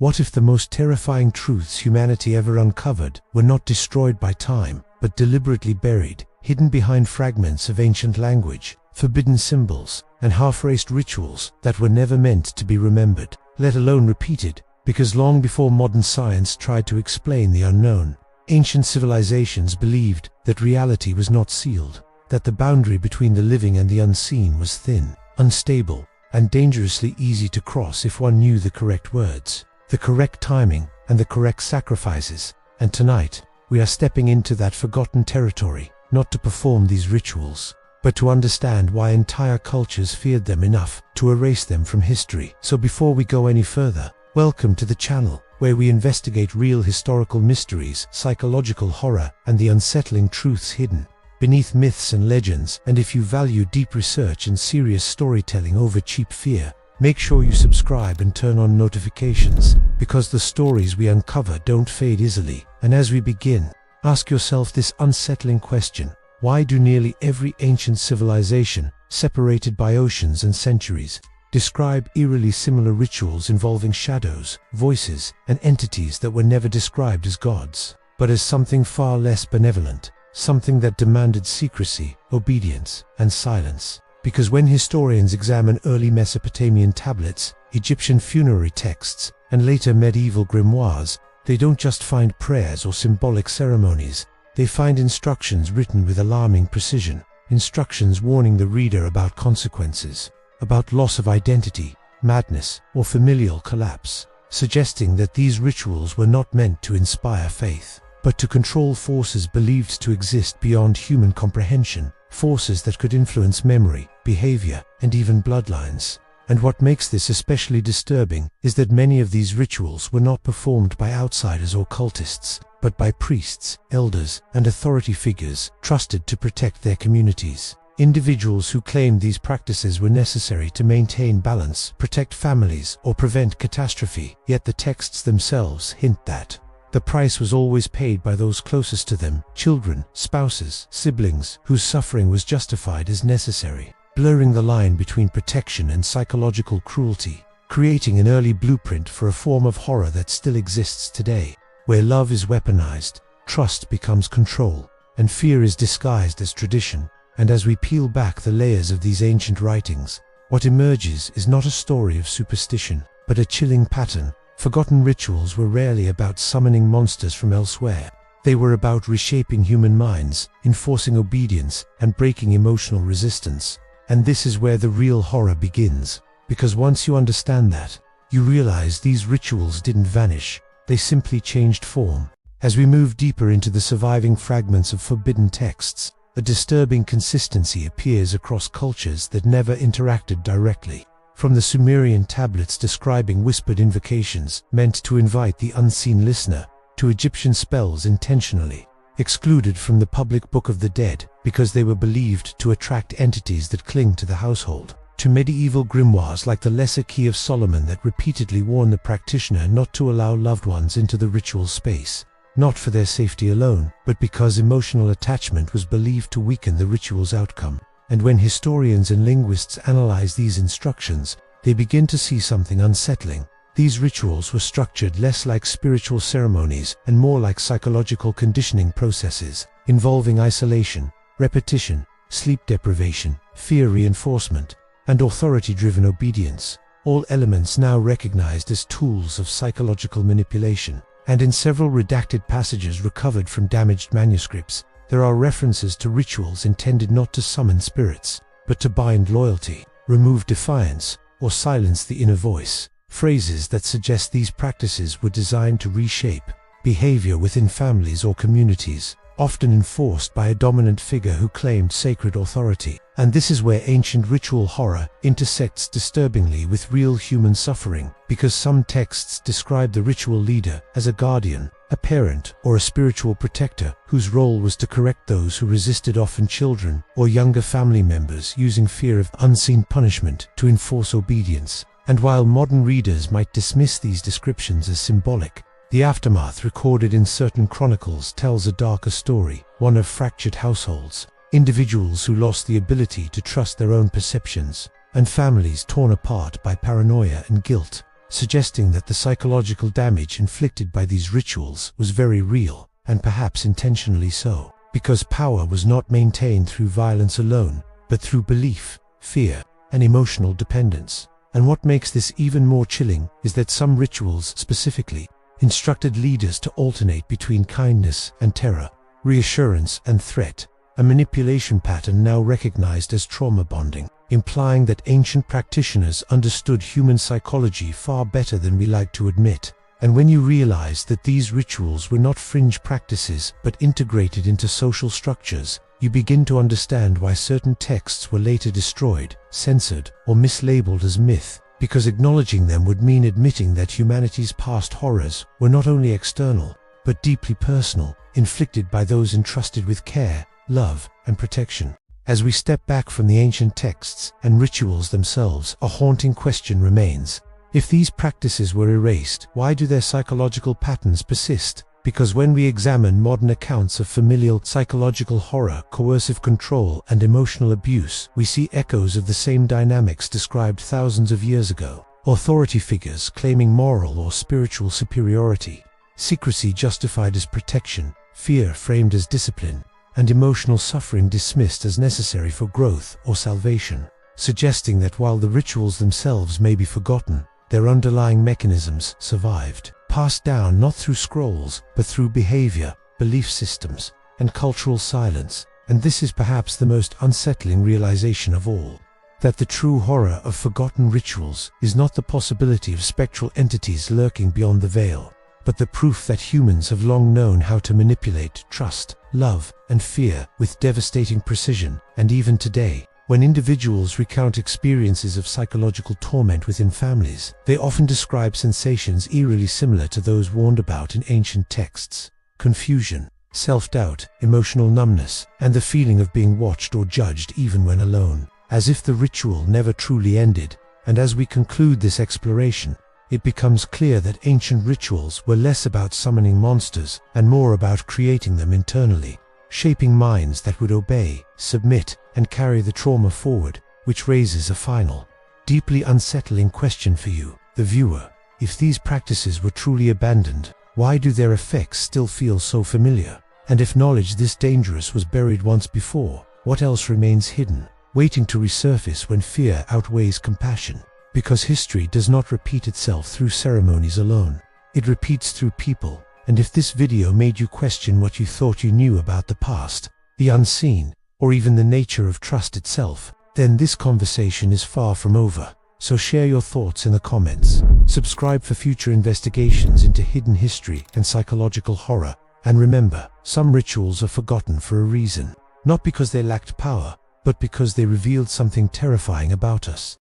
What if the most terrifying truths humanity ever uncovered were not destroyed by time, but deliberately buried, hidden behind fragments of ancient language, forbidden symbols, and half-erased rituals that were never meant to be remembered, let alone repeated, because long before modern science tried to explain the unknown, ancient civilizations believed that reality was not sealed, that the boundary between the living and the unseen was thin, unstable, and dangerously easy to cross if one knew the correct words, the correct timing, and the correct sacrifices. And tonight, we are stepping into that forgotten territory, not to perform these rituals, but to understand why entire cultures feared them enough to erase them from history. So before we go any further, welcome to the channel, where we investigate real historical mysteries, psychological horror, and the unsettling truths hidden beneath myths and legends. And if you value deep research and serious storytelling over cheap fear, make sure you subscribe and turn on notifications, because the stories we uncover don't fade easily. And as we begin, ask yourself this unsettling question: why do nearly every ancient civilization, separated by oceans and centuries, describe eerily similar rituals involving shadows, voices, and entities that were never described as gods, but as something far less benevolent, something that demanded secrecy, obedience, and silence? Because when historians examine early Mesopotamian tablets, Egyptian funerary texts, and later medieval grimoires, they don't just find prayers or symbolic ceremonies. They find instructions written with alarming precision, instructions warning the reader about consequences, about loss of identity, madness, or familial collapse, suggesting that these rituals were not meant to inspire faith, but to control forces believed to exist beyond human comprehension, forces that could influence memory, behavior, and even bloodlines. And what makes this especially disturbing is that many of these rituals were not performed by outsiders or cultists, but by priests, elders, and authority figures trusted to protect their communities. Individuals who claimed these practices were necessary to maintain balance, protect families, or prevent catastrophe. Yet the texts themselves hint that the price was always paid by those closest to them: children, spouses, siblings, whose suffering was justified as necessary, blurring the line between protection and psychological cruelty, creating an early blueprint for a form of horror that still exists today, where love is weaponized, trust becomes control, and fear is disguised as tradition. And as we peel back the layers of these ancient writings, what emerges is not a story of superstition, but a chilling pattern. Forgotten rituals were rarely about summoning monsters from elsewhere. They were about reshaping human minds, enforcing obedience, and breaking emotional resistance. And this is where the real horror begins, because once you understand that, you realize these rituals didn't vanish, they simply changed form. As we move deeper into the surviving fragments of forbidden texts, a disturbing consistency appears across cultures that never interacted directly. From the Sumerian tablets describing whispered invocations meant to invite the unseen listener, to Egyptian spells intentionally excluded from the public Book of the Dead because they were believed to attract entities that cling to the household, to medieval grimoires like the Lesser Key of Solomon that repeatedly warn the practitioner not to allow loved ones into the ritual space, not for their safety alone, but because emotional attachment was believed to weaken the ritual's outcome. And when historians and linguists analyze these instructions, they begin to see something unsettling. These rituals were structured less like spiritual ceremonies and more like psychological conditioning processes, involving isolation, repetition, sleep deprivation, fear reinforcement, and authority-driven obedience, all elements now recognized as tools of psychological manipulation. And in several redacted passages recovered from damaged manuscripts, there are references to rituals intended not to summon spirits, but to bind loyalty, remove defiance, or silence the inner voice. Phrases that suggest these practices were designed to reshape behavior within families or communities, often enforced by a dominant figure who claimed sacred authority. And this is where ancient ritual horror intersects disturbingly with real human suffering, because some texts describe the ritual leader as a guardian, a parent, or a spiritual protector whose role was to correct those who resisted, often children or younger family members, using fear of unseen punishment to enforce obedience. And while modern readers might dismiss these descriptions as symbolic, the aftermath recorded in certain chronicles tells a darker story, one of fractured households, individuals who lost the ability to trust their own perceptions, and families torn apart by paranoia and guilt. suggesting that the psychological damage inflicted by these rituals was very real, and perhaps intentionally so, because power was not maintained through violence alone, but through belief, fear, and emotional dependence. And what makes this even more chilling is that some rituals specifically instructed leaders to alternate between kindness and terror, reassurance and threat, a manipulation pattern now recognized as trauma bonding, implying that ancient practitioners understood human psychology far better than we like to admit. And when you realize that these rituals were not fringe practices but integrated into social structures, you begin to understand why certain texts were later destroyed, censored, or mislabeled as myth, because acknowledging them would mean admitting that humanity's past horrors were not only external, but deeply personal, inflicted by those entrusted with care, love, and protection. As we step back from the ancient texts and rituals themselves, a haunting question remains. If these practices were erased, why do their psychological patterns persist? Because when we examine modern accounts of familial psychological horror, coercive control, and emotional abuse, we see echoes of the same dynamics described thousands of years ago. Authority figures claiming moral or spiritual superiority, secrecy justified as protection, fear framed as discipline, and emotional suffering dismissed as necessary for growth or salvation, suggesting that while the rituals themselves may be forgotten, their underlying mechanisms survived, passed down not through scrolls, but through behavior, belief systems, and cultural silence. And this is perhaps the most unsettling realization of all, that the true horror of forgotten rituals is not the possibility of spectral entities lurking beyond the veil, but the proof that humans have long known how to manipulate trust, love, and fear with devastating precision. And even today, when individuals recount experiences of psychological torment within families, they often describe sensations eerily similar to those warned about in ancient texts: confusion, self-doubt, emotional numbness, and the feeling of being watched or judged even when alone, as if the ritual never truly ended. And as we conclude this exploration, it becomes clear that ancient rituals were less about summoning monsters and more about creating them internally, shaping minds that would obey, submit, and carry the trauma forward, which raises a final, deeply unsettling question for you, the viewer. If these practices were truly abandoned, why do their effects still feel so familiar? And if knowledge this dangerous was buried once before, what else remains hidden, waiting to resurface when fear outweighs compassion? Because history does not repeat itself through ceremonies alone. It repeats through people. And if this video made you question what you thought you knew about the past, the unseen, or even the nature of trust itself, then this conversation is far from over. So share your thoughts in the comments. Subscribe for future investigations into hidden history and psychological horror. And remember, some rituals are forgotten for a reason. Not because they lacked power, but because they revealed something terrifying about us.